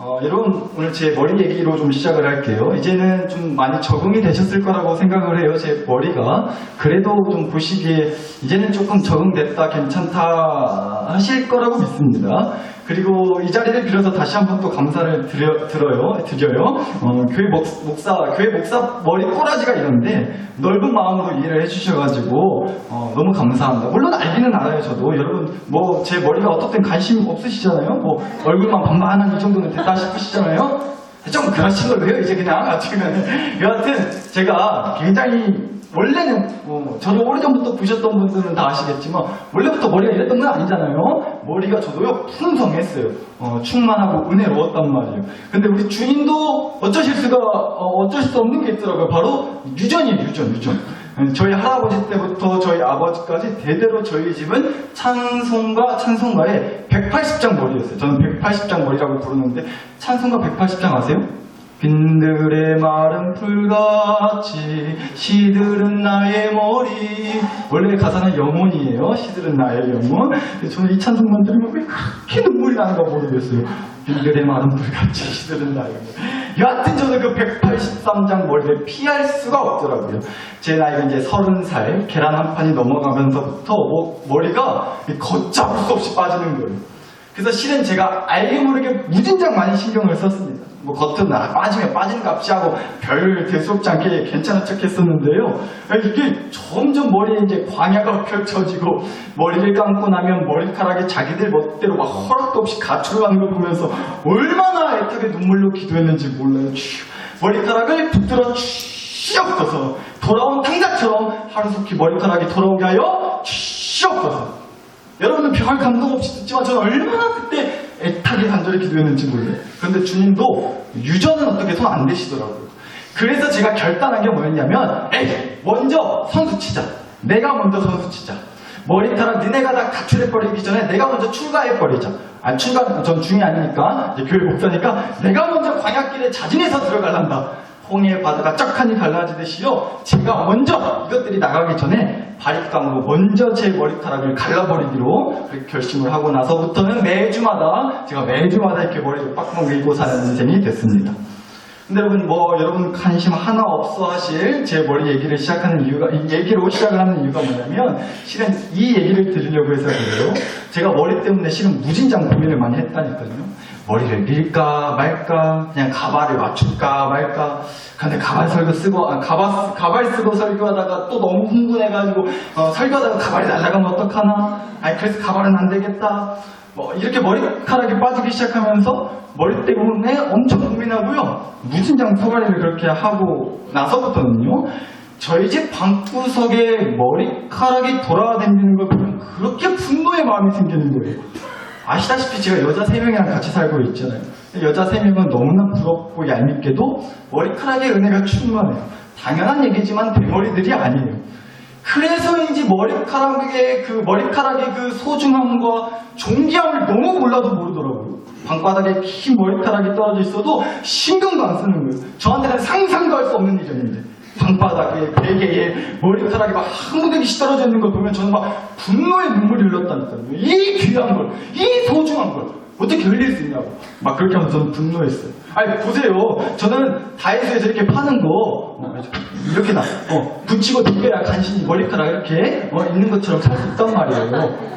여러분 오늘 제 머리 얘기로 좀 시작을 할게요. 이제는 좀 많이 적응이 되셨을 거라고 생각을 해요. 제 머리가. 그래도 좀 보시기에 이제는 조금 적응됐다, 괜찮다 하실 거라고 믿습니다. 그리고 이 자리를 빌어서 다시 한번 또 감사를 드려요. 교회 목사 머리 꼬라지가 이런데 넓은 마음으로 이해를 해주셔가지고 너무 감사합니다. 물론 알기는 알아요. 저도 여러분 뭐 제 머리가 어떻든 관심 없으시잖아요. 뭐 얼굴만 반반한 이 정도는 됐다 싶으시잖아요. 좀 그러신 걸로 해요. 이제 그냥 여하튼 제가 굉장히 원래는 저를 오래전부터 보셨던 분들은 다 아시겠지만 원래부터 머리가 이랬던 건 아니잖아요. 머리가 저도요 풍성했어요. 충만하고 은혜로웠단 말이에요. 근데 우리 주님도 어쩔 수 없는 게 있더라고요. 바로 유전이에요. 유전. 저희 할아버지 때부터 저희 아버지까지 대대로 저희 집은 찬송가에 180장 머리였어요. 저는 180장 머리라고 부르는데 찬송가 180장 아세요? 빈들의 마른 풀같이 시들은 나의 머리. 원래 가사는 영혼이에요. 시들은 나의 영혼. 저는 이 찬송만 들으면 왜 그렇게 눈물이 나는가 모르겠어요. 빈들의 마른 풀같이 시들은 나의 영혼. 여하튼 저는 그 183장 머리를 피할 수가 없더라고요. 제 나이가 이제 30살 계란 한 판이 넘어가면서부터 머리가 걷잡을 수 없이 빠지는 거예요. 그래서 실은 제가 알게 모르게 무진장 많이 신경을 썼습니다. 뭐 겉은 빠지면 빠지는 값이 하고 별 대수롭지 않게 괜찮은 척 했었는데요. 이게 점점 머리에 이제 광야가 펼쳐지고 머리를 감고 나면 머리카락이 자기들 멋대로 막 허락도 없이 가출하는 걸 보면서 얼마나 애타게 눈물로 기도했는지 몰라요. 머리카락을 붙들어 쥐없어서 돌아온 탕자처럼 하루속히 머리카락이 돌아오게 하여 쥐없어서. 여러분은 별 감동 없이 듣지만 저는 얼마나 그때 애타게 간절히 기도했는지 몰라요. 그런데 주님도 유전은 어떻게 손 안 대시더라고요. 그래서 제가 결단한 게 뭐였냐면 먼저 선수 치자. 내가 먼저 선수 치자. 머리카락 니네가 다 가출해버리기 전에 내가 먼저 출가해버리자. 전 중이 아니니까 이제 교회 목사니까 내가 먼저 광야길에 자진해서 들어갈란다. 홍해의 바다가 쩍하니 갈라지듯이요. 제가 먼저 이것들이 나가기 전에 바릿감으로 먼저 제 머리카락을 갈라버리기로 그렇게 결심을 하고 나서부터는 매주마다 이렇게 머리를 빡빡 밀고 사는 인생이 됐습니다. 근데 여러분 관심 하나 없어 하실 제 머리 얘기로 시작하는 이유가 뭐냐면 실은 이 얘기를 드리려고 해서 그래요. 제가 머리 때문에 실은 무진장 고민을 많이 했다니까요. 머리를 밀까 말까, 그냥 가발을 맞출까 말까. 근데 가발 쓰고 설교하다가 또 너무 흥분해가지고 설교하다가 가발이 날아가면 어떡하나. 그래서 가발은 안 되겠다. 이렇게 머리카락이 빠지기 시작하면서 머리 때문에 엄청 고민하고요. 무진장 소가리를 그렇게 하고 나서부터는요. 저희 집 방구석에 머리카락이 돌아다니는 걸 보면 그렇게 분노의 마음이 생기는 거예요. 아시다시피 제가 여자 3명이랑 같이 살고 있잖아요. 여자 3명은 너무나 부럽고 얄밉게도 머리카락의 은혜가 충만해요. 당연한 얘기지만 대머리들이 아니에요. 그래서인지 머리카락의 그 소중함과 존귀함을 너무 몰라도 모르더라고요. 방바닥에 긴 머리카락이 떨어져 있어도 신경도 안 쓰는 거예요. 저한테는 상상도 할 수 없는 일이었는데 방바닥에 베개에 머리카락이 막 한 무더기씩 떨어져 있는 걸 보면 저는 막 분노의 눈물이 흘렀다니까요. 이 귀한 걸, 이 소중한 걸 어떻게 흘릴 수 있냐고 막 그렇게 하면서 저는 분노했어요. 보세요. 저는 다이소에서 이렇게 파는 거 이렇게 붙이고 댕겨야 간신히 머리카락 이렇게 있는 것처럼 살 수 있단 말이에요.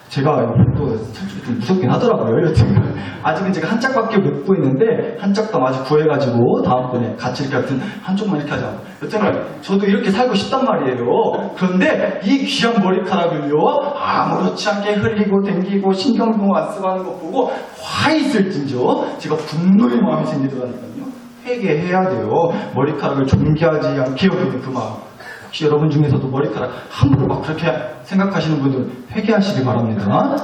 제가 또 솔직히 좀 무섭긴 하더라고요. 여튼 아직은 제가 한 짝밖에 못 보이는데 한 짝도 아직 구해가지고 다음번에 같이 이렇게 하여튼 한쪽만 이렇게 하자. 여튼 저도 이렇게 살고 싶단 말이에요. 그런데 이 귀한 머리카락을요 아무렇지 않게 흘리고 댕기고 신경도 안 쓰고 하는 거 보고 화 있을진저 제가 분노의 마음이 생기더라니까요. 회개해야 돼요. 머리카락을 존귀하지 않게 여기는 그 마음. 혹시 여러분 중에서도 머리카락 함부로 막 그렇게 생각하시는 분들은 회개하시기 바랍니다.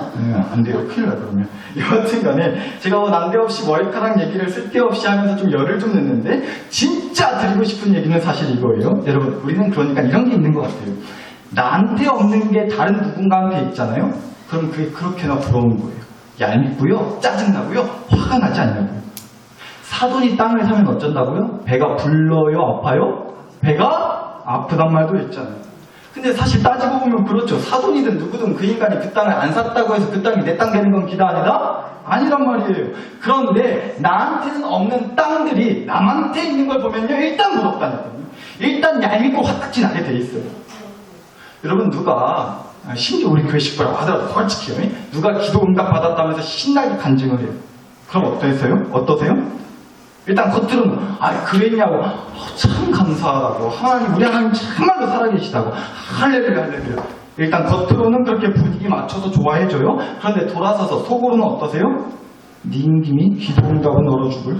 안 돼요. 큰일 나 그러면. 여하튼 간에 제가 난데없이 머리카락 얘기를 쓸데없이 하면서 좀 열을 좀 냈는데 진짜 드리고 싶은 얘기는 사실 이거예요. 여러분 우리는 그러니까 이런 게 있는 것 같아요. 나한테 없는 게 다른 누군가한테 있잖아요. 그럼 그게 그렇게나 부러운 거예요. 얄밉고요. 짜증나고요. 화가 나지 않냐고요. 사돈이 땅을 사면 어쩐다고요? 배가 불러요? 아파요? 배가 아프단 말도 있잖아요. 근데 사실 따지고 보면 그렇죠. 사돈이든 누구든 그 인간이 그 땅을 안 샀다고 해서 그 땅이 내 땅 되는 건 기다 아니다? 아니란 말이에요. 그런데 나한테는 없는 땅들이 남한테 있는 걸 보면요. 일단 무섭다니까요. 일단 얄밉고 화딱지 나게 돼 있어요. 여러분 누가 심지어 우리 교회 식구라고 하더라도 솔직히요. 누가 기도 응답 받았다면서 신나게 간증을 해요. 그럼 어떠세요? 일단 겉으로는 그랬냐고 참 감사하다고 하나님 우리 하나님 정말로 살아계시다고 할렐루야 할렐루야. 일단 겉으로는 그렇게 분위기 맞춰서 좋아해줘요. 그런데 돌아서서 속으로는 어떠세요? 네 임김이 기도 응답은 얼어 죽을.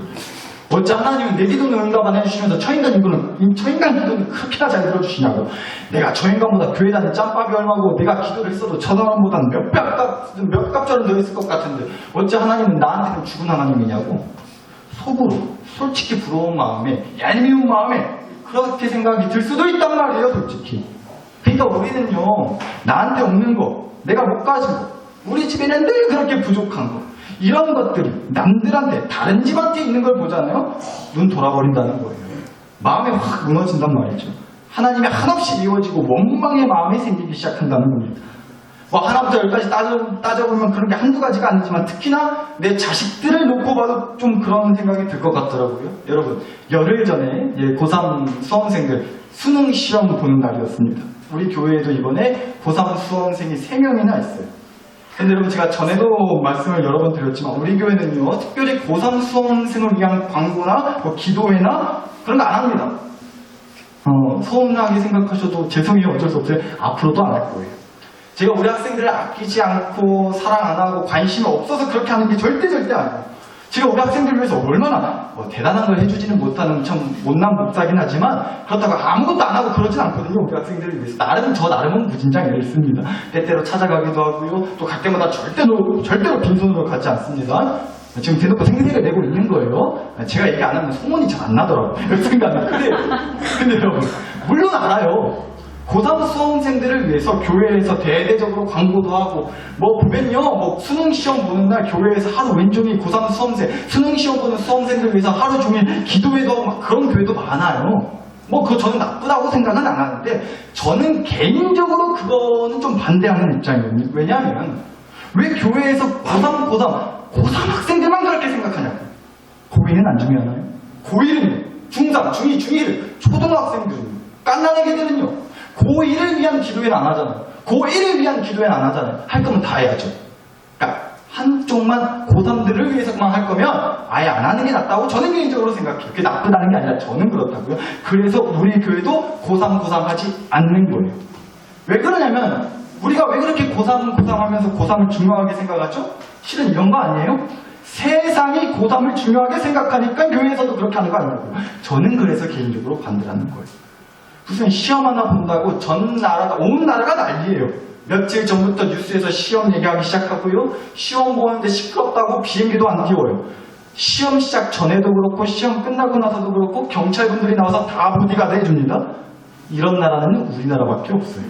어째 하나님은 내 기도는 응답 안 해주시면서 저 인간 기도는 그렇게나 잘 들어주시냐고. 내가 저 인간보다 교회 다니는 짬밥이 얼마고 내가 기도를 했어도 저 사람보다는 몇 갑절은 더 있을 것 같은데 어째 하나님은 나한테는 죽은 하나님이냐고. 속으로 솔직히 부러운 마음에 얄미운 마음에 그렇게 생각이 들 수도 있단 말이에요. 솔직히. 그러니까 우리는요 나한테 없는 거 내가 못 가진 거 우리 집에는 늘 그렇게 부족한 거 이런 것들이 남들한테 다른 집한테 있는 걸 보잖아요. 눈 돌아버린다는 거예요. 마음이 확 무너진단 말이죠. 하나님이 한없이 미워지고 원망의 마음이 생기기 시작한다는 겁니다. 뭐 하나부터 열까지 따져보면 그런 게 한두 가지가 아니지만 특히나 내 자식들을 놓고 봐도 좀 그런 생각이 들 것 같더라고요. 여러분 열흘 전에 고3 수험생들 수능 시험 보는 날이었습니다. 우리 교회에도 이번에 고3 수험생이 3명이나 있어요. 근데 여러분 제가 전에도 말씀을 여러 번 드렸지만 우리 교회는요 특별히 고3 수험생을 위한 광고나 뭐 기도회나 그런 거 안 합니다. 서운하게 생각하셔도 죄송해요. 어쩔 수 없어요. 앞으로도 안 할 거예요. 제가 우리 학생들을 아끼지 않고 사랑 안 하고 관심이 없어서 그렇게 하는 게 절대 아니에요. 제가 우리 학생들을 위해서 얼마나 대단한 걸 해주지는 못하는 참 못난 목사긴 하지만 그렇다고 아무것도 안 하고 그러진 않거든요. 우리 학생들을 위해서 나름은 무진장 애를 씁니다. 때때로 찾아가기도 하고요. 또 갈 때마다 절대로 빈손으로 가지 않습니다. 지금 대놓고 생색을 내고 있는 거예요. 제가 얘기 안 하면 소문이 잘 안 나더라고요. 생각나. 근데 여러분 물론 알아요. 고3 수험생들을 위해서 교회에서 대대적으로 광고도 하고 뭐 보면요 뭐 수능 시험 보는 날 교회에서 하루 왼종일 고3 수험생 수능 시험 보는 수험생들 위해서 하루 종일 기도회도 하고 막 그런 교회도 많아요. 뭐 그거 저는 나쁘다고 생각은 안 하는데 저는 개인적으로 그거는 좀 반대하는 입장이에요. 왜냐하면 왜 교회에서 고3 학생들만 그렇게 생각하냐고. 고2는 안 중요하나요? 고1은 중3, 중2, 중1 초등학생들 깐난 애기들은요 고1을 위한 기도회는 안 하잖아요. 고1을 위한 기도회는 안 하잖아요. 할 거면 다 해야죠. 그러니까 한쪽만 고3들을 위해서만 할 거면 아예 안 하는 게 낫다고 저는 개인적으로 생각해요. 그게 나쁘다는 게 아니라 저는 그렇다고요. 그래서 우리 교회도 고3 하지 않는 거예요. 왜 그러냐면 우리가 왜 그렇게 고3 하면서 고3을 중요하게 생각하죠? 실은 이런 거 아니에요? 세상이 고3을 중요하게 생각하니까 교회에서도 그렇게 하는 거 아니라고요. 저는 그래서 개인적으로 반대하는 거예요. 무슨 시험 하나 본다고 온 나라가 난리예요. 며칠 전부터 뉴스에서 시험 얘기하기 시작하고요. 시험 보는데 시끄럽다고 비행기도 안 띄워요. 시험 시작 전에도 그렇고 시험 끝나고 나서도 그렇고 경찰분들이 나와서 다 보디가드 해줍니다. 이런 나라는 우리나라밖에 없어요.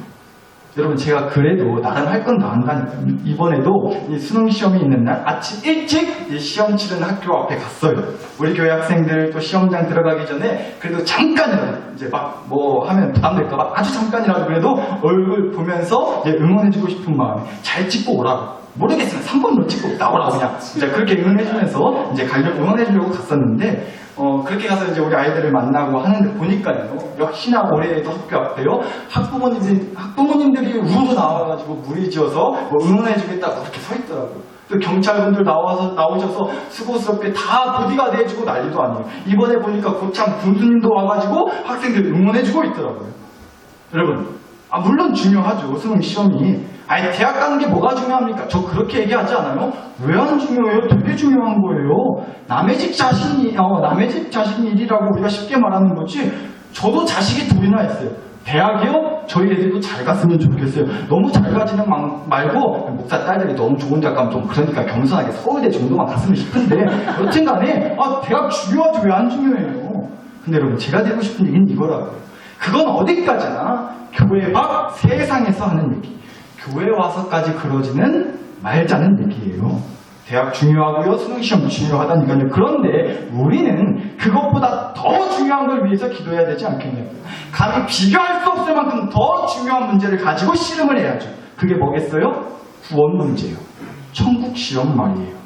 여러분 제가 그래도 나름 할 건 다 한다니까요. 이번에도 이 수능 시험이 있는 날 아침 일찍 이 시험 치르는 학교 앞에 갔어요. 우리 교회 학생들 또 시험장 들어가기 전에 그래도 잠깐이라도 이제 막 뭐 하면 부담될까봐 아주 잠깐이라도 그래도 얼굴 보면서 응원해주고 싶은 마음에 잘 찍고 오라고. 모르겠으면 3번으로 찍고 나오라고 그냥 이제 그렇게 응원해주면서 이제 응원해주려고 갔었는데 그렇게 가서 이제 우리 아이들을 만나고 하는데 보니까요 역시나 올해에도 학교 앞에요 학부모님들이 우르르 나와가지고 무리지어서 뭐 응원해주겠다고 그렇게 서 있더라고요. 또 경찰분들 나오셔서 수고스럽게 다 보디가드 해주고 난리도 아니에요. 이번에 보니까 고참 군수님도 와가지고 학생들 응원해주고 있더라고요. 여러분 물론 중요하죠. 수능 시험이. 아니 대학 가는 게 뭐가 중요합니까? 저 그렇게 얘기하지 않아요? 왜 안 중요해요? 되게 중요한 거예요. 남의 집 자신 일이라고 우리가 쉽게 말하는 거지. 저도 자식이 둘이나 있어요. 대학이요? 저희 애들도 잘 갔으면 좋겠어요. 너무 잘 가지는 말고 목사 딸들이 너무 좋은 대학 가면 좀 그러니까 겸손하게 서울대 정도만 갔으면 싶은데 여튼 간에 대학 중요하지 왜 안 중요해요? 근데 여러분 제가 드리고 싶은 얘기는 이거라고요. 그건 어디까지나 교회 밖 세상에서 하는 얘기. 교회 와서까지 그러지는 말자는 얘기예요. 대학 중요하고요, 수능시험 중요하다니까요. 그런데 우리는 그것보다 더 중요한 걸 위해서 기도해야 되지 않겠냐고요. 감히 비교할 수 없을 만큼 더 중요한 문제를 가지고 씨름을 해야죠. 그게 뭐겠어요? 구원 문제예요. 천국 시험 말이에요.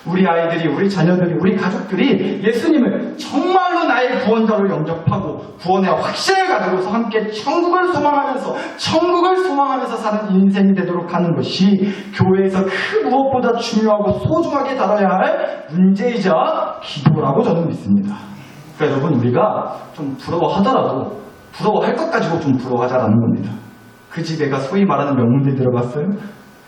우리 아이들이, 우리 자녀들이, 우리 가족들이 예수님을 정말로 나의 구원자로 영접하고 구원의 확신을 가지고서 함께 천국을 소망하면서 사는 인생이 되도록 하는 것이 교회에서 그 무엇보다 중요하고 소중하게 다뤄야 할 문제이자 기도라고 저는 믿습니다. 그러니까 여러분, 우리가 좀 부러워하더라도 부러워할 것 가지고 좀 부러워하자라는 겁니다. 그 집 애가 소위 말하는 명문대 들어갔어요.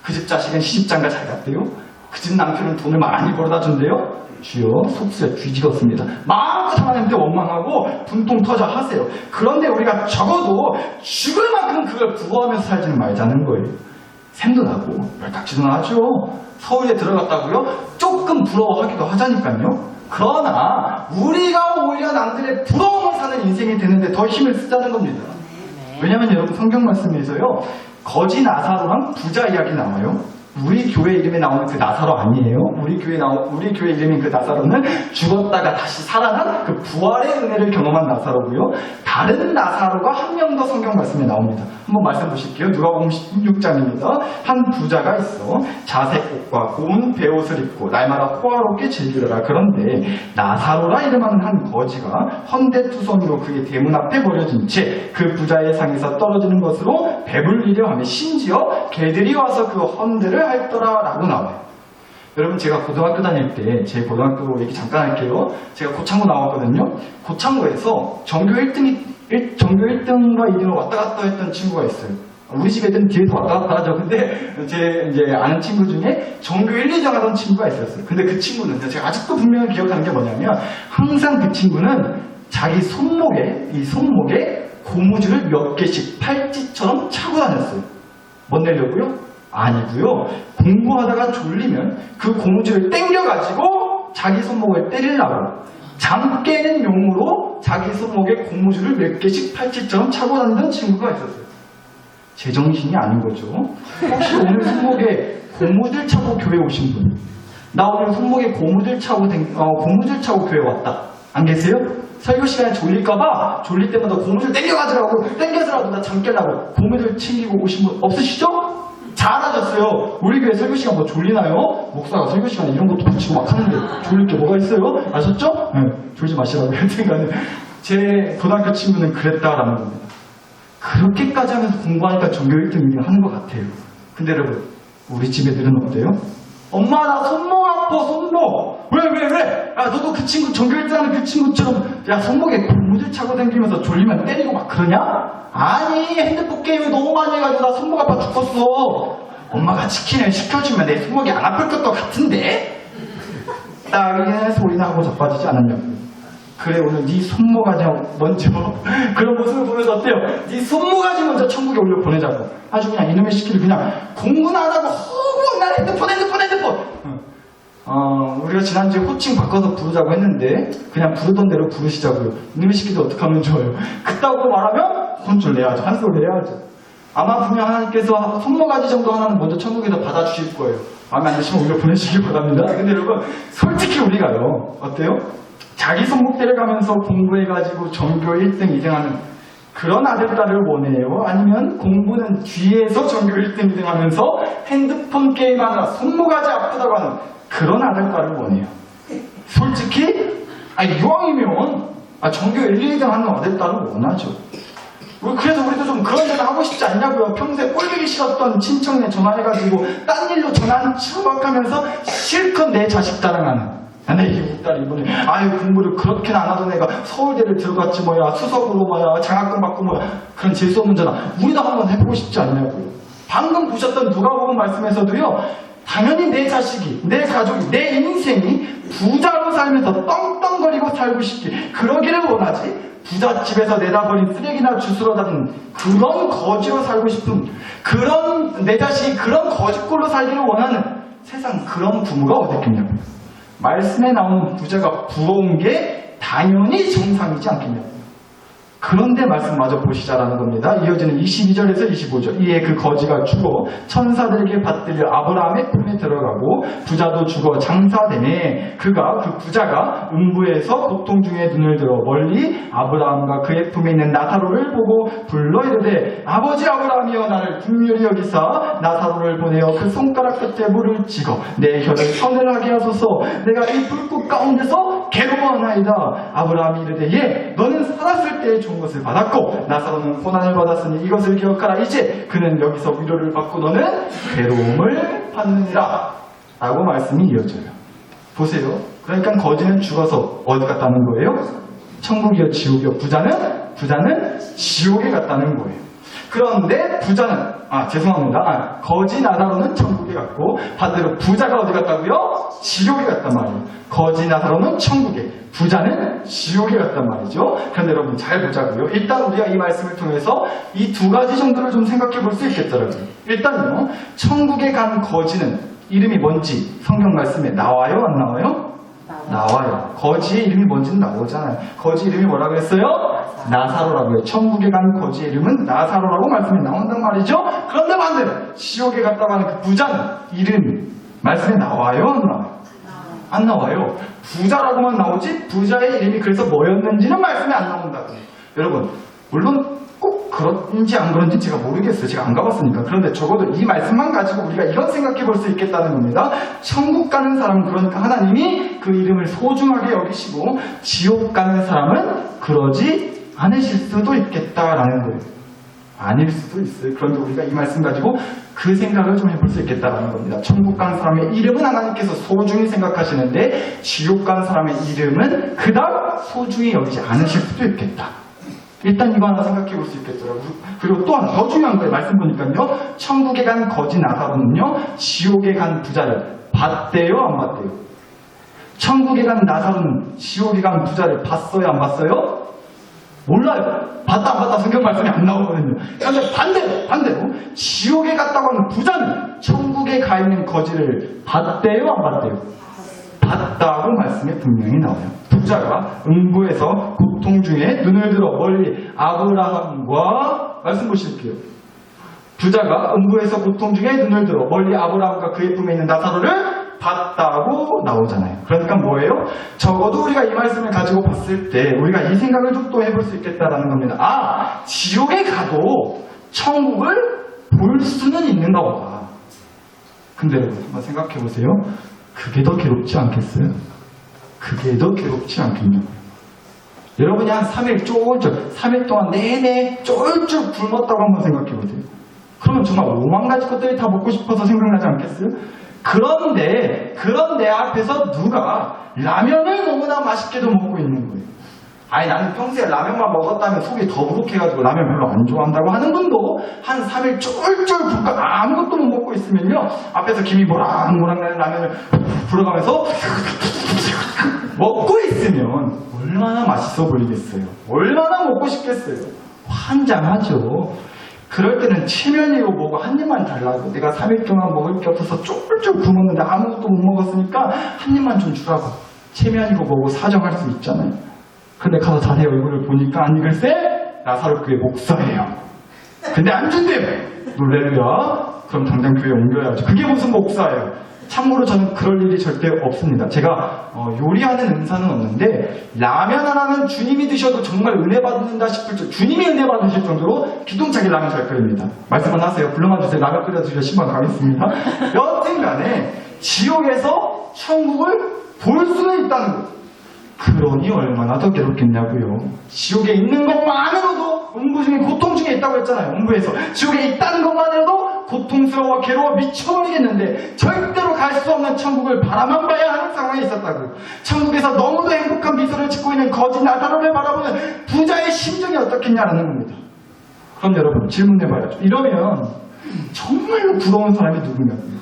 그 집 자식은 시집장가 잘 갔대요. 그 집 남편은 돈을 많이 벌어다 준대요. 주여, 속수에 뒤집었습니다. 마음껏 하나님한테 원망하고 분통 터져 하세요. 그런데 우리가 적어도 죽을 만큼 그걸 부러워하면서 살지는 말자는 거예요. 샘도 나고 멸딱지도 나죠. 서울에 들어갔다고요? 조금 부러워하기도 하자니까요. 그러나 우리가 오히려 남들의 부러움을 사는 인생이 되는데 더 힘을 쓰자는 겁니다. 왜냐하면 여러분, 성경 말씀에서요, 거지 나사로랑 부자 이야기 나와요. 우리 교회 이름에 나오는 그 나사로 아니에요. 우리 교회 이름인 그 나사로는 죽었다가 다시 살아난 그 부활의 은혜를 경험한 나사로고요. 다른 나사로가 한 명 더 성경 말씀에 나옵니다. 한번 말씀 보실게요. 누가복음 16장입니다. 한 부자가 있어. 자색 옷과 고운 베옷을 입고 날마다 호화롭게 즐기더라. 그런데 나사로라 이름하는 한 거지가 헌데투성이로 그의 대문 앞에 버려진 채 그 부자의 상에서 떨어지는 것으로 배불리려 하며 심지어 개들이 와서 그 헌데를 핥더라라고 나와요. 여러분, 제가 고등학교 다닐 때, 제 고등학교 얘기 잠깐 할게요. 제가 고창고 나왔거든요. 고창고에서 전교 1등과 2등을 왔다 갔다 했던 친구가 있어요. 우리 집 애들은 뒤에서 왔다 갔다 하죠. 근데 제 이제 아는 친구 중에 전교 1, 2등 하던 친구가 있었어요. 근데 그 친구는 제가 아직도 분명히 기억하는 게 뭐냐면, 항상 그 친구는 자기 손목에 고무줄을 몇 개씩 팔찌처럼 차고 다녔어요. 뭐 내려고요? 아니고요. 공부하다가 졸리면 그 고무줄을 당겨가지고 자기 손목을 때리려고 잠 깨는 용으로 자기 손목에 고무줄을 몇 개씩 팔찌처럼 차고 다니던 친구가 있었어요. 제정신이 아닌 거죠. 혹시 오늘 손목에 고무줄 차고 교회 오신 분? 나 오늘 손목에 고무줄 차고 교회 왔다. 안 계세요? 설교 시간에 졸릴까봐 졸릴 때마다 고무줄 당겨서라도 나 잠 깨려고 고무줄 챙기고 오신 분 없으시죠? 잘하셨어요. 우리 교회 설교 시간 뭐 졸리나요? 목사가 설교 시간에 이런 것도 붙이고 막 하는데 졸릴 게 뭐가 있어요? 아셨죠? 네, 졸지 마시라고 했으니까는 제 고등학교 친구는 그랬다라는 겁니다. 그렇게까지 하면서 공부하니까 전교 1등, 2등 하는 것 같아요. 근데 여러분, 우리 집 애들은 어때요? 엄마, 나 손목 아파, 손목. 왜? 야, 너도 그 친구, 전교 1등 하는 그 친구처럼, 야, 손목에 고무줄 차고 다니면서 졸리면 때리고 막 그러냐? 아니, 핸드폰 게임을 너무 많이 해가지고 나 손목 아파 죽었어. 엄마가 치킨을 시켜주면 내 손목이 안 아플 것도 같은데? 딱이네 소리나 하고 자빠지지 않았냐고. 그래, 오늘 네 손모가지 먼저 그런 모습을 보면서 어때요? 네 손모가지 먼저 천국에 올려 보내자고. 아주 그냥 이놈의 시키를 그냥 공부나 하다고 허구한 날 핸드폰. 우리가 지난주에 호칭 바꿔서 부르자고 했는데 그냥 부르던 대로 부르시자고요. 이놈의 시키도 어떻게 하면 좋아요? 그따구로 말하면 혼쭐 내야죠. 한 소리 해야죠. 아마 분명 하나님께서 손모가지 정도 하나는 먼저 천국에서 받아주실 거예요. 마음에 안 드시면 올려 보내시기 바랍니다. 근데 여러분, 솔직히 우리가요, 어때요? 자기 손목 때려가면서 공부해가지고 전교 1등, 2등 하는 그런 아들, 딸을 원해요? 아니면 공부는 뒤에서 전교 1등, 2등 하면서 핸드폰 게임하느라 손모가지 아프다고 하는 그런 아들, 딸을 원해요? 솔직히, 이왕이면 전교 1, 2등 하는 아들, 딸을 원하죠. 그래서 우리도 좀 그런 데를 하고 싶지 않냐고요. 평소에 꼴보기 싫었던 친척네 전화해가지고 딴 일로 전화 추박하면서 실컷 내 자식 자랑하는. 내 우리 딸이 이번에 공부를 그렇게는 안 하던 애가 서울대를 들어갔지 뭐야, 수석으로 뭐야, 장학금 받고 뭐야, 그런 재수없는 전화 우리도 한번 해보고 싶지 않냐고요. 방금 보셨던 누가복음 말씀에서도요, 당연히 내 자식이, 내 가족이, 내 인생이 부자로 살면서 떵떵거리고 살고 싶기, 그러기를 원하지, 부잣집에서 내다버린 쓰레기나 주스러 다는 그런 거지로 살고 싶은, 그런 내 자식이 그런 거지꼴로 살기를 원하는 세상 그런 부모가 어디 있겠냐고요. 말씀에 나오는 부자가 부러운 게 당연히 정상이지 않겠냐고요. 그런데 말씀마저 보시자라는 겁니다. 이어지는 22절에서 25절. 이에 그 거지가 죽어 천사들에게 받들려 아브라함의 품에 들어가고 부자도 죽어 장사되네. 그가 그 부자가 음부에서 고통 중에 눈을 들어 멀리 아브라함과 그의 품에 있는 나사로를 보고 불러 이르되 아버지 아브라함이여 나를 긍휼히 여기사 나사로를 보내어 그 손가락 끝에 물을 찍어 내 혀를 서늘하게 하소서. 내가 이 불꽃 가운데서 괴로워하나이다. 아브라함이 이르되 예 너는 살았을 때에 좋은 것을 받았고 나사로는 고난을 받았으니 이것을 기억하라. 이제 그는 여기서 위로를 받고 너는 괴로움을 받느니라 라고 말씀이 이어져요. 보세요. 그러니까 거지는 죽어서 어디 갔다는 거예요? 천국이요 지옥이요. 부자는 지옥에 갔다는 거예요. 그런데 부자는 죄송합니다. 거지 나사로는 천국에 갔고 반대로 부자가 어디 갔다고요? 지옥에 갔단 말이에요. 거지 나사로는 천국에, 부자는 지옥에 갔단 말이죠. 그런데 여러분 잘 보자고요. 일단 우리가 이 말씀을 통해서 이 두 가지 정도를 좀 생각해 볼 수 있겠더라고요. 일단요, 천국에 간 거지는 이름이 뭔지 성경 말씀에 나와요? 안 나와요? 나와요. 거지의 이름이 뭔지는 나오잖아요. 거지 이름이 뭐라고 했어요? 나사로라고 해요. 천국에 간 거지의 이름은 나사로라고 말씀이 나온단 말이죠. 그런데 반대로 지옥에 갔다고 하는 그 부자는 이름이 말씀에 나와요? 안 나와요? 안 나와요. 부자라고만 나오지 부자의 이름이 그래서 뭐였는지는 말씀에 안 나온다고요. 여러분 물론 꼭 그런지 안 그런지 제가 모르겠어요. 제가 안 가봤으니까. 그런데 적어도 이 말씀만 가지고 우리가 이런 생각해 볼 수 있겠다는 겁니다. 천국 가는 사람, 그러니까 하나님이 그 이름을 소중하게 여기시고 지옥 가는 사람은 그러지 않으실 수도 있겠다라는 거예요. 아닐 수도 있어요. 그런데 우리가 이 말씀 가지고 그 생각을 좀 해볼 수 있겠다라는 겁니다. 천국 간 사람의 이름은 하나님께서 소중히 생각하시는데 지옥 간 사람의 이름은 그닥 소중히 여기지 않으실 수도 있겠다. 일단 이거 하나 생각해 볼 수 있겠더라고요. 그리고 또 하나 더 중요한 거예요. 말씀 보니까요. 천국에 간 거지 나사로는요. 지옥에 간 부자를 봤대요? 안 봤대요? 천국에 간 나사로는 지옥에 간 부자를 봤어요? 안 봤어요? 몰라요. 봤다 안 봤다 성경 말씀이 안 나오거든요. 그런데 반대로 지옥에 갔다고 하는 부자는 천국에 가 있는 거지를 봤대요? 안 봤대요? 봤다고 말씀에 분명히 나와요. 부자가 음부에서 고통 중에 눈을 들어 멀리 아브라함과 말씀 보실게요. 부자가 음부에서 고통 중에 눈을 들어 멀리 아브라함과 그의 품에 있는 나사로를 봤다고 나오잖아요. 그러니까 뭐예요? 적어도 우리가 이 말씀을 가지고 봤을 때 우리가 이 생각을 좀 또 해볼 수 있겠다라는 겁니다. 지옥에 가도 천국을 볼 수는 있는가 보다. 근데 여러분 한번 생각해 보세요. 그게 더 괴롭지 않겠어요? 그게 더 괴롭지 않겠냐고요. 여러분이 한 3일 동안 내내 쫄쫄 굶었다고 한번 생각해 보세요. 그러면 정말 5만 가지 것들이 다 먹고 싶어서 생각나지 않겠어요? 그런데 앞에서 누가 라면을 너무나 맛있게도 먹고 있는 거예요. 나는 평소에 라면만 먹었다면 속이 더부룩해가지고 라면 별로 안 좋아한다고 하는 분도 한 3일 쫄쫄 굶고 아무것도 못 먹고 있으면요. 앞에서 김이 모락모락 나는 라면을 불어가면서 먹고 있으면 얼마나 맛있어 보이겠어요. 얼마나 먹고 싶겠어요. 환장하죠. 그럴 때는 체면이로 보고 한 입만 달라고. 내가 3일 동안 먹을 게 없어서 쫄쫄 굶었는데 아무것도 못 먹었으니까 한 입만 좀 주라고. 체면이로 보고 사정할 수 있잖아요. 근데 가서 자네 얼굴을 보니까 아니 글쎄 나사로 교회 목사예요. 근데 안 준대요. 놀래라. 그럼 당장 교회 옮겨야죠. 그게 무슨 목사예요. 참고로 저는 그럴 일이 절대 없습니다. 제가 요리하는 은사는 없는데 라면 하나는 주님이 드셔도 정말 은혜 받는다 싶을 정도, 주님이 은혜 받으실 정도로 기똥차게 라면 잘 끓입니다. 말씀만 하세요. 불러만 주세요. 라면 끓여주시면 10만 가겠습니다. 여튼 간에 지옥에서 천국을 볼 수는 있다는 거예요. 그러니 얼마나 더 괴롭겠냐고요. 지옥에 있는 것만으로도 음부 중에 고통 중에 있다고 했잖아요. 음부에서 지옥에 있다는 것만으로도 고통스러워 괴로워 미쳐버리겠는데 절대로 갈 수 없는 천국을 바라만 봐야 하는 상황에 있었다고요. 천국에서 너무도 행복한 미소를 짓고 있는 거지 나사로를 바라보는 부자의 심정이 어떻겠냐라는 겁니다. 그럼 여러분 질문해봐야죠. 이러면 정말로 부러운 사람이 누구냐고요.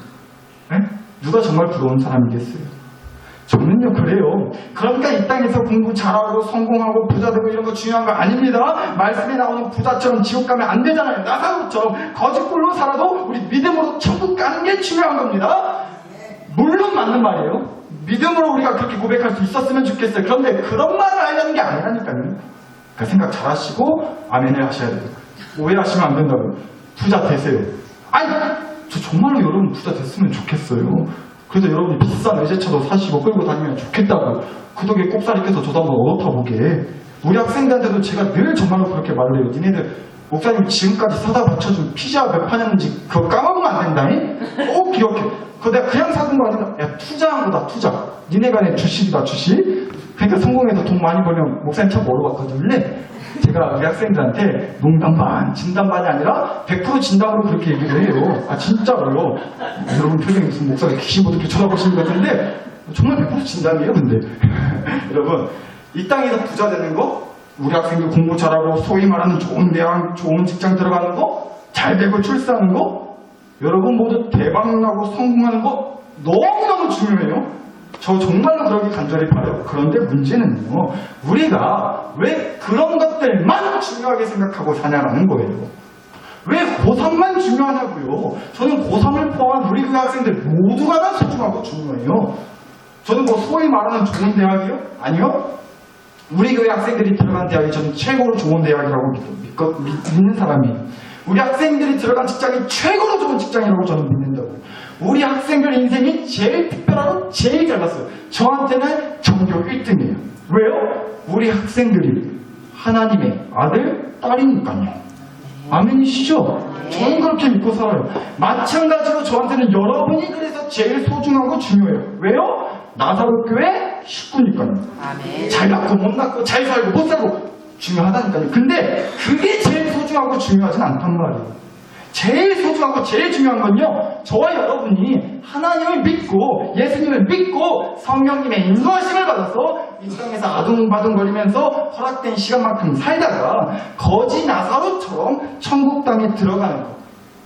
네? 누가 정말 부러운 사람이겠어요? 저는요 그래요. 그러니까 이 땅에서 공부 잘하고 성공하고 부자 되고 이런 거 중요한 거 아닙니다. 말씀에 나오는 부자처럼 지옥 가면 안 되잖아요. 나사로처럼 거짓골로 살아도 우리 믿음으로 천국 가는 게 중요한 겁니다. 물론 맞는 말이에요. 믿음으로 우리가 그렇게 고백할 수 있었으면 좋겠어요. 그런데 그런 말을 하려는 게 아니라니까요. 그러니까 생각 잘 하시고 아멘을 하셔야 돼요. 오해하시면 안 된다고요. 부자 되세요. 아니, 저 정말로 여러분 부자 됐으면 좋겠어요. 그래서 여러분이 비싼 외제차도 사시고 끌고 다니면 좋겠다고. 그 덕에 꼽사리 껴서 저도 한번 얻어타보게. 우리 학생들한테도 제가 늘 정말로 그렇게 말을 해요. 니네들 목사님 지금까지 사다 바쳐준 피자 몇 판이었는지 그거 까먹으면 안 된다니? 꼭 기억해. 그거 내가 그냥 사둔 거 아니라 야 투자한 거다 투자. 니네가 내 주식이다 주식. 그러니까 성공해서 돈 많이 벌면 목사님 참 뭐로 바꿔줄래? 제가 우리 학생들한테 농담 반, 진담 반이 아니라 100% 진담으로 그렇게 얘기를 해요. 아 진짜로요. 여러분 표정이 무슨 목사가 귀신 보듯이 쳐다보시는 것 같은데 정말 100% 진담이에요 근데. 여러분 이 땅에서 부자 되는 거, 우리 학생들 공부 잘하고 소위 말하는 좋은 대학, 좋은 직장 들어가는 거, 잘 되고 출세하는 거, 여러분 모두 대박나고 성공하는 거 너무너무 중요해요. 저 정말로 그러기 간절히 바라요. 그런데 문제는요, 우리가 왜 그런 것들만 중요하게 생각하고 사냐라는 거예요. 왜 고3만 중요하냐고요. 저는 고3을 포함한 우리 그 학생들 모두가 다 소중하고 중요해요. 저는 뭐 소위 말하는 좋은 대학이요? 아니요. 우리 교회 학생들이 들어간 대학이 저는 최고로 좋은 대학이라고 믿는 사람이에요. 우리 학생들이 들어간 직장이 최고로 좋은 직장이라고 저는 믿는다고요. 우리 학생들 인생이 제일 특별하고 제일 잘났어요. 저한테는 전교 1등이에요. 왜요? 우리 학생들이 하나님의 아들, 딸이니까요. 아멘이시죠? 저는 그렇게 믿고 살아요. 마찬가지로 저한테는 여러분이 그래서 제일 소중하고 중요해요. 왜요? 나사로교회 식구니까요. 아멘. 잘 낳고 못 낳고 잘 살고 못 살고 중요하다니까요. 근데 그게 제일 소중하고 중요하진 않단 말이에요. 제일 소중하고 제일 중요한 건요, 저와 여러분이 하나님을 믿고 예수님을 믿고 성령님의 인도하심을 받아서 이 땅에서 아둥바둥거리면서 허락된 시간만큼 살다가 거지 나사로처럼 천국 땅에 들어가는 것.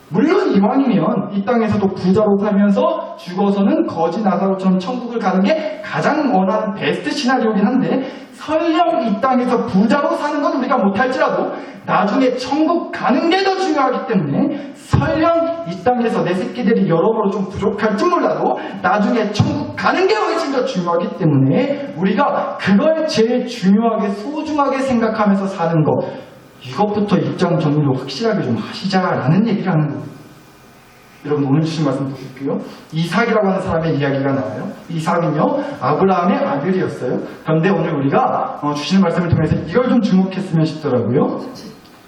물론 이왕이면 이 땅에서도 부자로 살면서 죽어서는 거지 나사로처럼 천국을 가는 게 가장 원하는 베스트 시나리오긴 한데, 설령 이 땅에서 부자로 사는 건 우리가 못할지라도 나중에 천국 가는 게 더 중요하기 때문에, 설령 이 땅에서 내 새끼들이 여러모로 좀 부족할지 몰라도 나중에 천국 가는 게 훨씬 더 중요하기 때문에 우리가 그걸 제일 중요하게 소중하게 생각하면서 사는 것, 이것부터 입장 정리를 확실하게 좀 하시자라는 얘기를 하는 거예요. 여러분 오늘 주신 말씀 보실게요. 이삭이라고 하는 사람의 이야기가 나와요. 이삭은요 아브라함의 아들이었어요. 그런데 오늘 우리가 주시는 말씀을 통해서 이걸 좀 주목했으면 싶더라고요.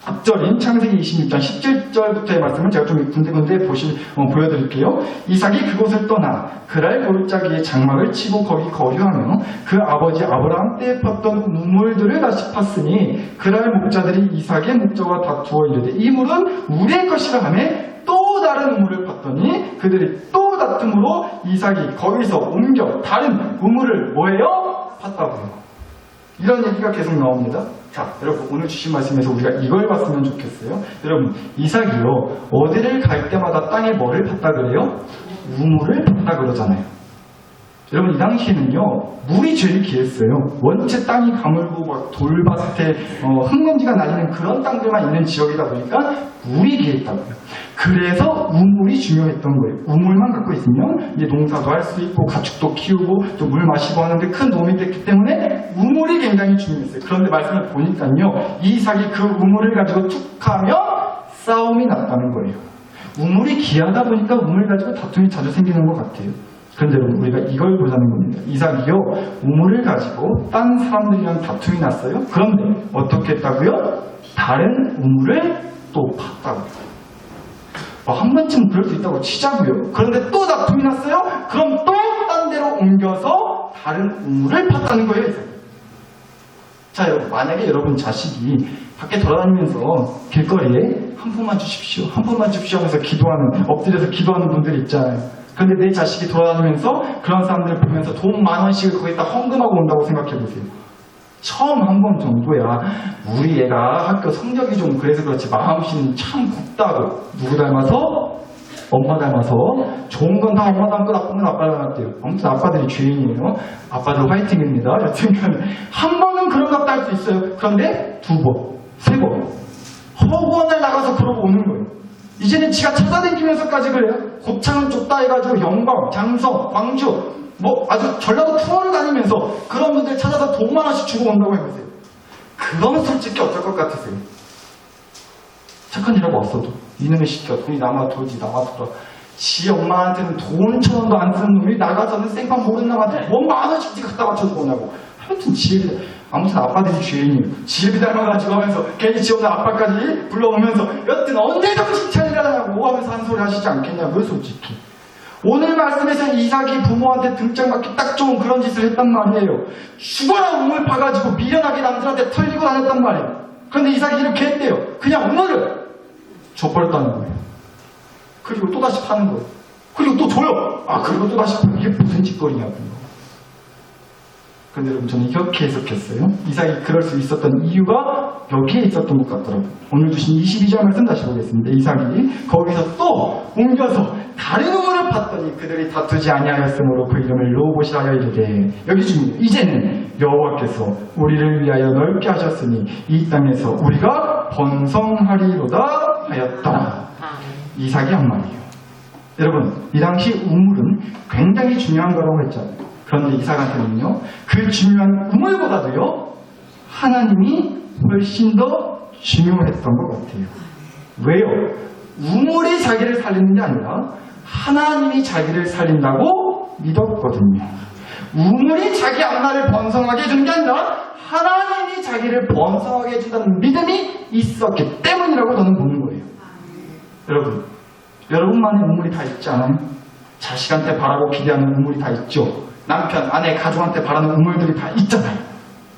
앞절인 창세기 26장 17절부터의 말씀을 제가 좀 군데군데 보여드릴게요. 이삭이 그곳을 떠나 그랄 골짜기에 장막을 치고 거기 거류하며 그 아버지 아브라함 때에 팠던 우물들을 다시 팠으니 그랄 목자들이 이삭의 목자와 다투어 이르되 이 물은 우리의 것이라 하며 또 다른 우물을 팠더니 그들이 또 다툼으로 이삭이 거기서 옮겨 다른 우물을 뭐예요? 팠다고요. 이런 얘기가 계속 나옵니다. 자, 여러분 오늘 주신 말씀에서 우리가 이걸 봤으면 좋겠어요. 여러분 이삭이요 어디를 갈 때마다 땅에 뭐를 팠다 그래요? 우물을 팠다 그러잖아요. 여러분 이 당시에는요 물이 제일 귀했어요. 원체 땅이 가물고 막 돌밭에 흙먼지가 날리는 그런 땅들만 있는 지역이다 보니까 물이 귀했다고요. 그래서 우물이 중요했던 거예요. 우물만 갖고 있으면 이제 농사도 할 수 있고 가축도 키우고 또 물 마시고 하는데 큰 도움이 됐기 때문에 우물이 굉장히 중요했어요. 그런데 말씀을 보니까요 이삭이 그 우물을 가지고 툭 하면 싸움이 났다는 거예요. 우물이 귀하다 보니까 우물 가지고 다툼이 자주 생기는 것 같아요. 그런데 여러분 우리가 이걸 보자는 겁니다. 이삭이요 우물을 가지고 딴 사람들이랑 다툼이 났어요. 그런데 어떻게 했다고요? 다른 우물을 또 팠다고요. 한 번쯤 그럴 수 있다고 치자고요. 그런데 또 다툼이 났어요? 그럼 또 딴 데로 옮겨서 다른 우물을 팠다는 거예요. 자 여러분 만약에 여러분 자식이 밖에 돌아다니면서 길거리에 한 푼만 주십시오, 한 푼만 주십시오 하면서 기도하는, 엎드려서 기도하는 분들 있잖아요. 그런데 내 자식이 돌아다니면서 그런 사람들을 보면서 돈 10,000원씩을 거기다 헌금하고 온다고 생각해보세요. 처음 한 번 정도야 우리 애가 학교 성적이 좀 그래서 그렇지 마음씨는 참 곱다고. 누구 닮아서? 엄마 닮아서. 좋은 건 다 엄마 닮고 나쁜 건 아빠 닮았대요. 아무튼 아빠들이 죄인이에요. 아빠들 화이팅입니다. 여튼간 한 번은 그런 것도 할 수 있어요. 그런데 2번, 3번 허구원을 나가서 그러고 오는 거예요. 이제는 지가 찾아다니면서까지 그래요. 고창은 좁다 해가지고 영광, 장성, 광주 뭐 아주 전라도 투어를 다니면서 그런 분들 찾아서 돈 10,000원씩 주고 온다고 해보세요. 그러면 솔직히 어떨 것 같으세요? 착한 일하고 왔어도 이놈의 시끼야 돈이 남아 돌지 남아 돌아. 지 엄마한테는 돈 1,000원도 안 쓰는 놈이 나가서는 생판 모르는 남한테 뭔 10,000원씩 갖다 바쳐서 보냐고. 하여튼 지혜비, 아무튼 아빠들이 죄인이에요. 지혜비 닮아가지고 하면서 괜히 지 없는 아빠까지 불러오면서 여튼 언제 정신 차리라고 하면서 한 소리 하시지 않겠냐고요, 솔직히. 오늘 말씀에서는 이삭이 부모한테 등짝 맞기 딱 좋은 그런 짓을 했단 말이에요. 죽어라 우물 파가지고 미련하게 남들한테 털리고 다녔단 말이에요. 그런데 이삭이 이렇게 했대요. 그냥 우물을 줘버렸다는 거예요. 그리고 또다시 파는 거예요. 그리고 또 줘요. 그리고 또다시 파는 이게 무슨 짓거리냐고요. 근데 여러분 저는 이렇게 해석했어요. 이삭이 그럴 수 있었던 이유가 여기에 있었던 것 같더라고요. 오늘 주신 22절 말씀 다시 보겠습니다. 이삭이 거기서 또 옮겨서 다른 우물을 팠더니 그들이 다투지 아니하였으므로 그 이름을 르호봇이라 하여 이르되 여기 중요해요. 이제는 여호와께서 우리를 위하여 넓게 하셨으니 이 땅에서 우리가 번성하리로다 하였더라. 이삭이 한 말이에요. 여러분 이 당시 우물은 굉장히 중요한 거라고 했잖아요. 그런데 이삭한테는요, 그 중요한 우물보다도요, 하나님이 훨씬 더 중요했던 것 같아요. 왜요? 우물이 자기를 살리는 게 아니라 하나님이 자기를 살린다고 믿었거든요. 우물이 자기 앞날을 번성하게 해주는 게 아니라 하나님이 자기를 번성하게 해준다는 믿음이 있었기 때문이라고 저는 보는 거예요. 여러분만의 우물이 다 있지 않아요? 자식한테 바라고 기대하는 우물이 다 있죠. 남편, 아내, 가족한테 바라는 우물들이 다 있잖아요.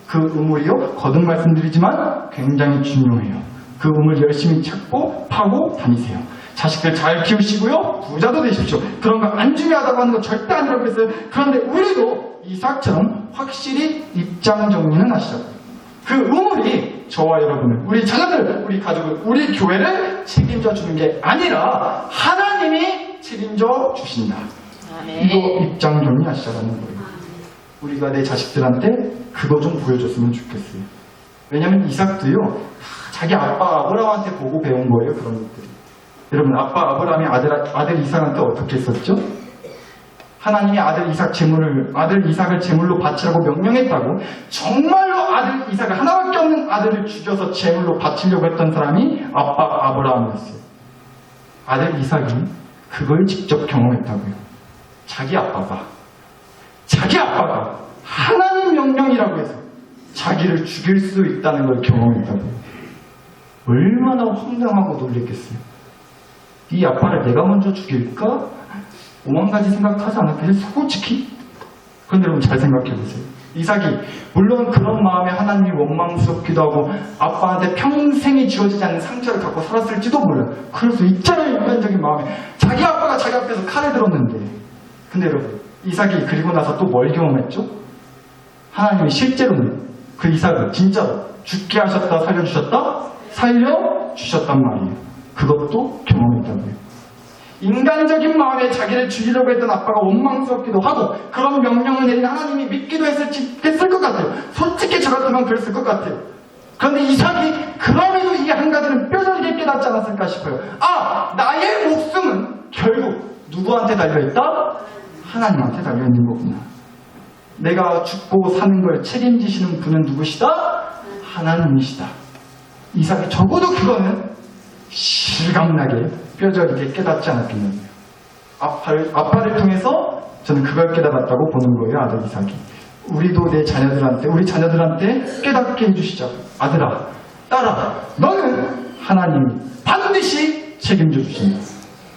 그 우물이요, 거듭 말씀드리지만 굉장히 중요해요. 그 우물 열심히 찾고 파고 다니세요. 자식들 잘 키우시고요, 부자도 되십시오. 그런 거 안 중요하다고 하는 거 절대 아니라고 했어요. 그런데 우리도 이삭처럼 확실히 입장 정리는 하시자고요. 그 우물이 저와 여러분을, 우리 자녀들, 우리 가족을, 우리 교회를 책임져 주는 게 아니라 하나님이 책임져 주신다. 이거 입장 정리하시자라는 거예요. 우리가 내 자식들한테 그거 좀 보여줬으면 좋겠어요. 왜냐면 이삭도요, 자기 아빠 아브라함한테 보고 배운 거예요, 그런 것들이. 여러분, 아빠 아브라함이 아들 이삭한테 어떻게 했었죠? 하나님이 아들 이삭을 제물로 바치라고 명령했다고. 정말로 아들 이삭을, 하나밖에 없는 아들을 죽여서 제물로 바치려고 했던 사람이 아빠 아브라함이었어요. 아들 이삭이 그걸 직접 경험했다고요. 자기 아빠가 하나님 명령이라고 해서 자기를 죽일 수 있다는 걸 경험했다고요. 얼마나 황당하고 놀랬겠어요. 이 아빠를 내가 먼저 죽일까? 오만 가지 생각하지 않았겠어요? 솔직히? 그런데 여러분 잘 생각해보세요. 이삭이 물론 그런 마음에 하나님이 원망스럽기도 하고 아빠한테 평생이 지워지지 않는 상처를 갖고 살았을지도 몰라요. 그럴 수 있잖아요. 인간적인 마음에. 자기 아빠가 자기 앞에서 칼을 들었는데. 근데 여러분, 이삭이 그리고 나서 또 뭘 경험했죠? 하나님이 실제로는 그 이삭을 진짜로 죽게 하셨다, 살려주셨다? 살려주셨단 말이에요. 그것도 경험했다고요. 인간적인 마음에 자기를 죽이려고 했던 아빠가 원망스럽기도 하고 그런 명령을 내린 하나님이 믿기도 했을 것 같아요. 솔직히 저 같으면 그랬을 것 같아요. 그런데 이삭이 그럼에도 이 한 가지는 뼈저리게 깨닫지 않았을까 싶어요. 나의 목숨은 결국 누구한테 달려있다? 하나님한테 달려있는 거구나. 내가 죽고 사는 걸 책임지시는 분은 누구시다? 하나님이시다. 이삭이 적어도 그거는 실감나게 뼈저리게 깨닫지 않았겠냐고요. 아빠를 통해서 저는 그걸 깨달았다고 보는 거예요. 아들 이삭이. 우리도 우리 자녀들한테 깨닫게 해주시자. 아들아, 딸아, 너는 하나님이 반드시 책임져 주신다.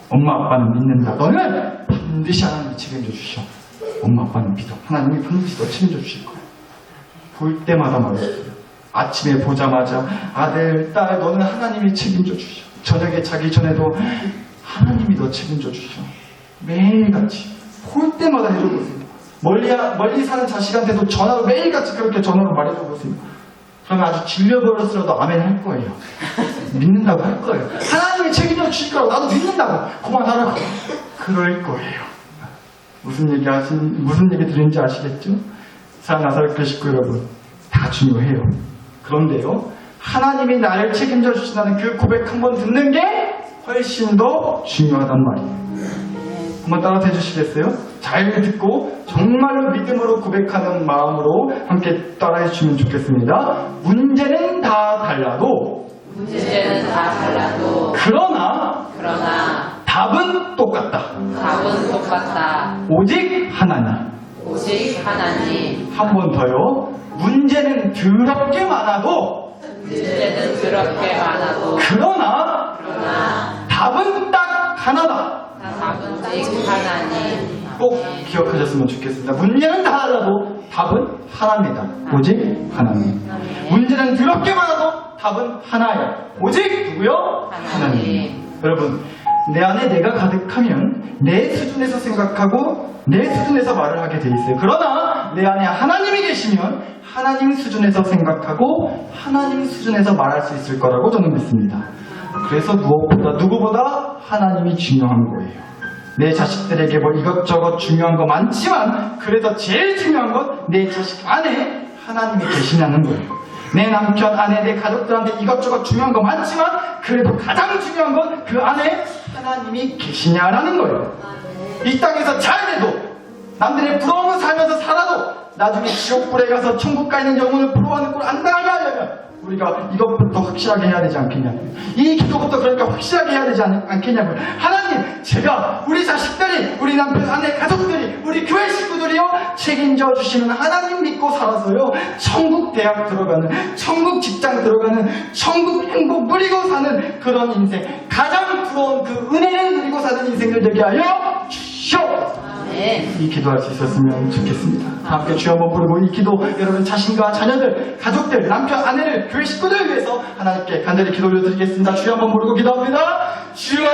엄마 아빠는 믿는다. 너는 반드시 하나님이 책임져 주셔. 엄마 아빠는 믿어. 하나님이 반드시 너 책임져 주실 거야. 볼 때마다 말했어요. 아침에 보자마자 아들, 딸, 너는 하나님이 책임져 주셔. 저녁에 자기 전에도 하나님이 너 책임져 주셔. 매일같이 볼 때마다 해줘보세요. 멀리 사는 자식한테도 전화로 매일같이 그렇게 전화로 말해줘보세요. 그러면 아주 질려버렸으라도 아멘 할 거예요. 믿는다고 할 거예요. 하나님이 책임져 주실 거라고 나도 믿는다고 그만하라고 그럴 거예요. 무슨 얘기 들은지 아시겠죠? 사랑 나사렛교회 식구 여러분, 다 중요해요. 그런데요, 하나님이 나를 책임져 주신다는 그 고백 한번 듣는 게 훨씬 더 중요하단 말이에요. 한번 따라해 주시겠어요? 잘 듣고 정말로 믿음으로 고백하는 마음으로 함께 따라해 주시면 좋겠습니다. 문제는 다 달라도 그러나 답은 똑같다. 오직 하나님. 한 번 더요. 문제는 더럽게 많아도 그러나 답은 딱 하나다. 꼭 기억하셨으면 좋겠습니다. 문제는 다 달라도 답은 하나입니다. 오직 하나님. 문제는 더럽게 많아도 답은 하나예요. 오직 누구요? 하나님. 여러분, 내 안에 내가 가득하면 내 수준에서 생각하고 내 수준에서 말을 하게 돼 있어요. 그러나 내 안에 하나님이 계시면 하나님 수준에서 생각하고 하나님 수준에서 말할 수 있을 거라고 저는 믿습니다. 그래서 무엇보다 누구보다 하나님이 중요한 거예요. 내 자식들에게 뭐 이것저것 중요한 거 많지만 그래서 제일 중요한 건 내 자식 안에 하나님이 계시냐는 거예요. 내 남편, 아내, 내 가족들한테 이것저것 중요한 거 많지만 그래도 가장 중요한 건 그 안에 하나님이 계시냐라는 거예요. 이 땅에서 잘 돼도 남들의 부러움을 살면서 살아도 나중에 지옥불에 가서 천국 가 있는 영혼을 부러워하는 꼴 안 당하게 하려면 우리가 이것부터 확실하게 해야 되지 않겠냐고요. 이 기도부터 그러니까 확실하게 해야 되지 않겠냐고요. 하나님, 제가 우리 자식들이, 우리 남편, 아내, 가족들이, 우리 교회 식구들이요 책임져 주시는 하나님 믿고 살아서요 천국 대학 들어가는, 천국 직장 들어가는, 천국 행복 누리고 사는 그런 인생, 가장 부러운 그 은혜를 누리고 사는 인생을 되게 하여 주시오. 이 기도할 수 있었으면 좋겠습니다. 함께 주여 한번 부르고 이 기도 여러분 자신과 자녀들, 가족들, 남편, 아내를, 교회 식구들을 위해서 하나님께 간절히 기도 올려드리겠습니다. 주여 한번 부르고 기도합니다. 주여